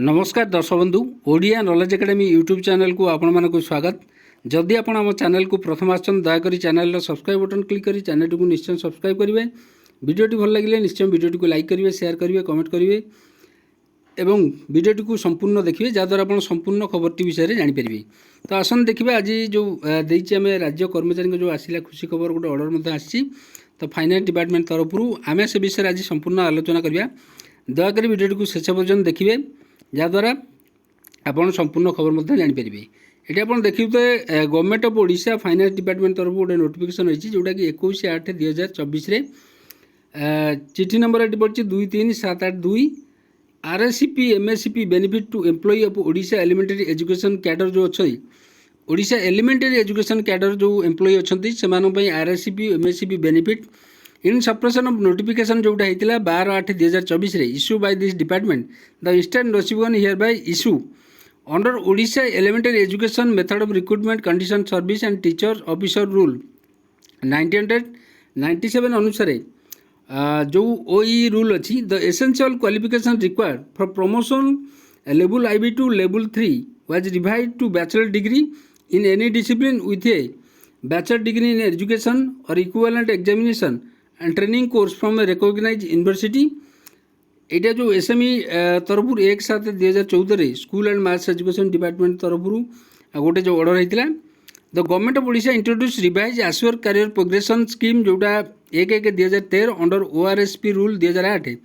नमस्कार दर्शक बंधु Odia knowledge academy YouTube channel को आपण मानक स्वागत। जदि आपण आम चैनल को प्रथम आछन दयाकोरी चैनल सब्सक्राइब बटन क्लिक करी चैनल को निश्चय सब्सक्राइब करेंगे। वीडियोटी भल लगे निश्चय वीडियोटी को लाइक करेंगे, शेयर करेंगे, कमेंट करेंगे एवं वीडियोटी को संपूर्ण देखिए जहाँद्वारा आप संपूर्ण खबरटी विषय में जानीपर। तो आसन देखिए आज जो देखे आम राज्य कर्मचारी जो आसला खुशी खबर गोटे अर्डर आसी तो फाइनान्स डिपार्टमेंट तरफ आम से विषय आज संपूर्ण आलोचना करवा। दयाकोरी वीडियोटी को शेष पर्यटन देखिए जहाँद्वारा आपड़ संपूर्ण खबर जानीपर। ये आप देखिए government of Odisha finance department तरफ गोटे नोटिफिकेशन रही जोटा कि 21/8/2024 चिठी नंबर ये पड़ी 23782 RSCP MSCP benefit to employee of Odisha elementary education cadre जो अच्छी ओडिशा एलिमेंटरी एजुकेशन कैडर जो एम्प्लॉई अच्छा से RSCP MSCP benefit in suppression of notification जोटा होता 12/8/2024 issue by this department the eastern recipient hereby issue under Odisha elementary education method of recruitment condition service and teacher officer rule 1997 अनुसार जो OE rule अच्छी the essential qualification required for promotion level IB two level 3 was revised to bachelor degree in any discipline with a bachelor degree in education और equivalent examination and training course from a recognised university. यहाँ जो SME तरफ 1/7/2014 school and mass education department तरफ गोटे जो order होता the government of Odisha introduce revise assure career progression scheme जोटा 1/1/2013 under ORSP rule 2008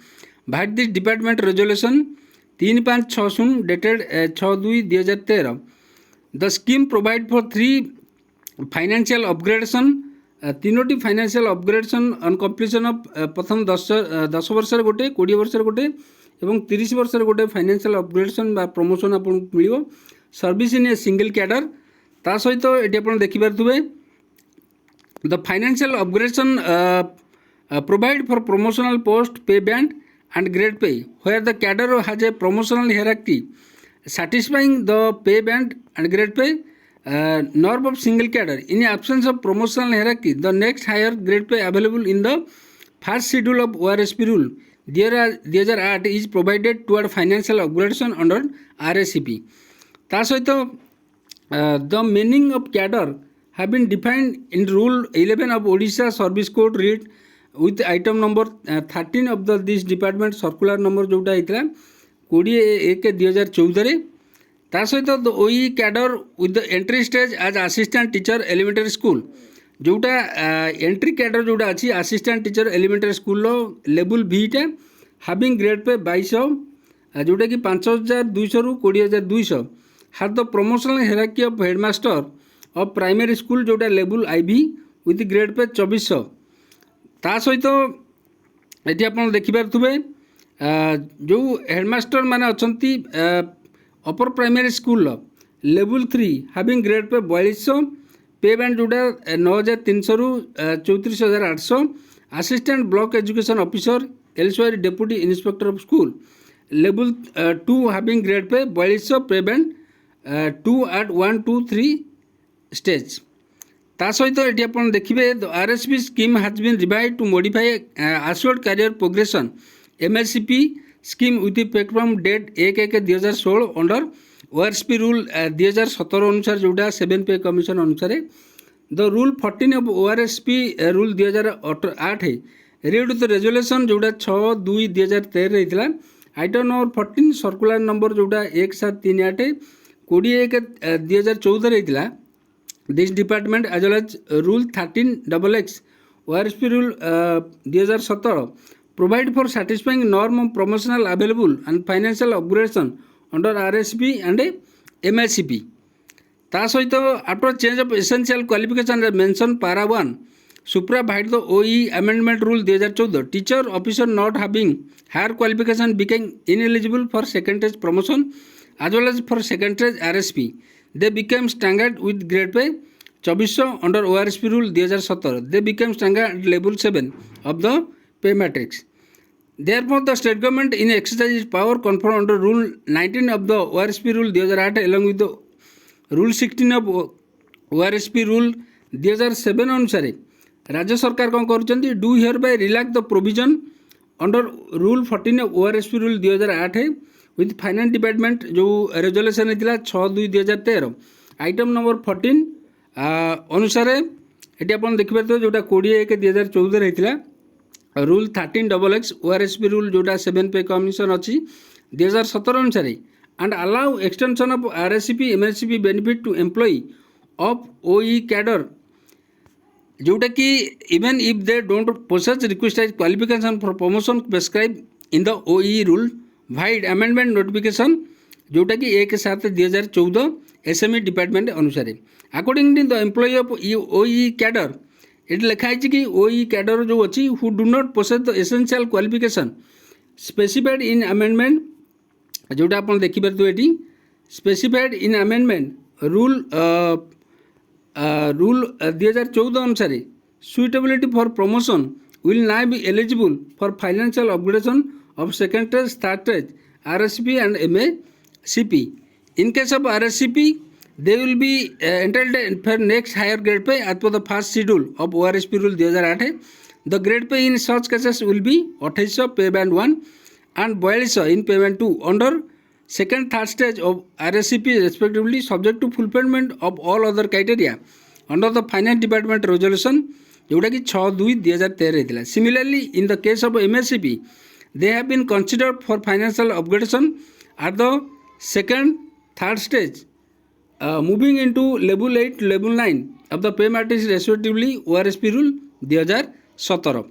भाट this department resolution 3560 dated 6/2/2013 the scheme provide for 3 financial upgradation तीनोटी financial upgradation on completion of प्रथम 10 वर्ष गोटे 20 वर्ष गोटे और 30 वर्ष गोटे फाइनेंशियल अपग्रेडेशन बा प्रमोशन आपको मिल service in a single cadre ता सहित ये आप देखिपे the financial upgradation provide for promotional post pay band and grade pay where the cadre has a promotional hierarchy satisfying the pay band and grade pay norm of single cadre in absence of promotional hierarchy the next higher grade pay available in the first schedule of ORSP rule 2008 is provided toward financial upgradation under RSCP ता सहित the meaning of cadre have been defined in rule 11 of Odisha service code read with item number 13 of the this department circular number जोटा होता 20/1/2014 ता सहित the OE cadre with the entry stage as assistant teacher elementary school जोटा entry cadre जोटा अच्छी assistant teacher elementary school level बीटा having grade pay 2200 जोटा कि 5200 रु 20200 have the promotional hierarchy of headmaster of primary school जोटा level IB with grade pay 2400 ता सहित ये आप देखिपे जो हेडमास्टर माने अच्छी upper primary school level 3 having grade पे 4200 पे बैंड जोटा 9300 रु 34800 assistant block education officer elsewhere deputy inspector of school level 2 having grade पे 4200 पे बैंड 2 at 1 2 3 स्टेज ता सहित ये आप देखिए RSP scheme has been revised to modify assured career progression MSCP scheme with effect from date 1/1/2016 under ORSP rule 2017 अनुसार जोटा 7 pay commission अनुसार the rule 14 of ORSP rule 2008 read the resolution जोटा 6/2/2013 होता आइटम नंबर 14 सर्कुलर नंबर जोटा 1738 20/1/2014 होता this department as well as rule 13XX ORSP rule 2017 provide for satisfying norm of promotional available and financial upgradation under RSP and MSCP ता सहित after change of essential qualification mention para 1 सुपरवाइड the OE amendment rule 2014 teacher officer not having higher qualification became ineligible for second stage promotion as well as for second stage RSP they became staggered with grade pay 2400 under ORSP rule 2017 they became staggered at level 7 of the pay matrix. Therefore, the state government in exercise its power conferred under Rule 19 of the ORSP Rule 2008 along with the Rule 16 of ORSP Rule 2007 अनुसार राज्य सरकार कौन कर do here bye relax the provision under Rule 14 of ORSP Rule 2008 with finance department जो resolution होता 6/2/2013 item number 14 अनुसार ये आप देखिए जोटा 20/1/2014 होता रूल 13XX ORSP रूल जोटा 7 पे कमिशन अच्छी 2017 अनुसार and allow extension of RSCP MSCP benefit to employee of OE cadre जोटा कि even if they don't possess requested qualification for promotion prescribe in the OE rule vide amendment notification जोटा कि 1/7/2014 SME department अनुसार according to the employee of OE cadre ये लिखाई कि OE cadre जो अच्छी who do not possess the essential qualification specified in amendment जोटा आप देखिपारे ये स्पेसिफाइड इन अमेंडमेंट रूल 2014 अनुसार suitability for promotion will now be eligible for financial upgradation of second stage third stage RSCP and MACP. In case of RSCP, they will be entitled for next higher grade pay as per the first schedule of ORSP rule 2008. The grade pay in such cases will be 2800 pay band 1 and 4200 in pay band 2 under second third stage of RSCP respectively, subject to fulfillment of all other criteria under the finance department resolution जोटा कि 6/2/2013 होता. Similarly, in the case of MACP, they have been considered for financial upgradation at the second third stage, moving into level 8 level 9 of the pay matrix respectively ORSP rule 2017.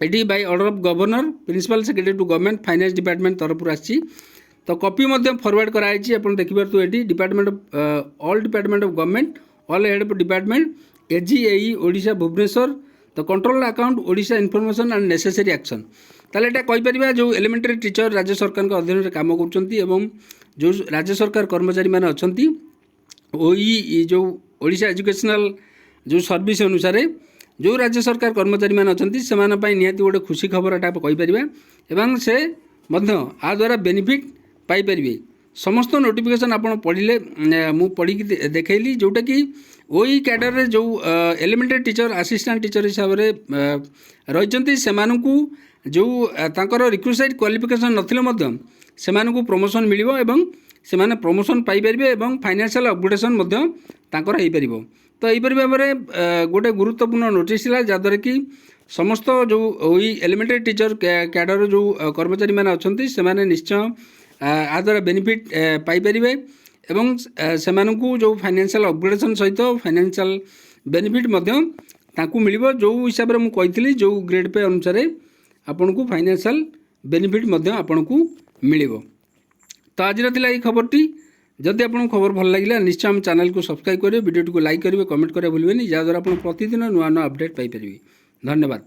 एटी by order of governor principal secretary to government finance department तरफ आसी तो copy forward कराई आप देखिए ये department of all department of government all head of department AGAE Odisha Bhubaneswar तो control account Odisha information and necessary action ताले एटा कहि परिबा जो एलिमेंटरी टीचर राज्य सरकार के अधीन में काम करछंती एवं जो राज्य सरकार कर्मचारी माने अछंती OE जो ओडिशा एजुकेशनल जो सर्विस अनुसार जो राज्य सरकार कर्मचारी मैंने अच्छा से निहाती गोटे खुशी खबर एटा कही एवं से आ द्वारा बेनिफिट पाइपर समस्त नोटिफिकेशन आप पढ़ले मु पढ़ी देखली जोटा कि OE कैडर रे जो एलिमेंटरी टीचर असिस्टेंट टीचर हिसाब से रही जो तांकर रिक्वेस्टेड क्वालिफिकेशन नथिले से प्रमोशन मिलिबो एवं से प्रमोशन पाइपर एवं फाइनेंशियल अपग्रेडेशन तांकर हो पार तो यहीपरि भाव में गोटे गुरुत्वपूर्ण नोटिस जहाँद्वारा कि समस्त जो OE एलिमेंटरी टीचर कैडर जो कर्मचारी मैंने अच्छा से निश्चय आ द्वारा बेनिफिट पाइपर एवं से जो फाइनेंशियल अपग्रेडेशन सहित फाइनेंशियल बेनिफिट मिल जो हिसाब से मुझे जो ग्रेड पे अनुसार आपन को फाइनेंशियल बेनिफिट आपन को मिल तो आज ये खबरटी जदि आपको खबर भल लगे निश्चय हम चैनल को सब्सक्राइब करेंगे वीडियो को लाइक करेंगे कमेंट करेंगे भूलें जहाँद्वारा आप प्रतिदिन नुआ नुआ अपडेट पाइपर. धन्यवाद.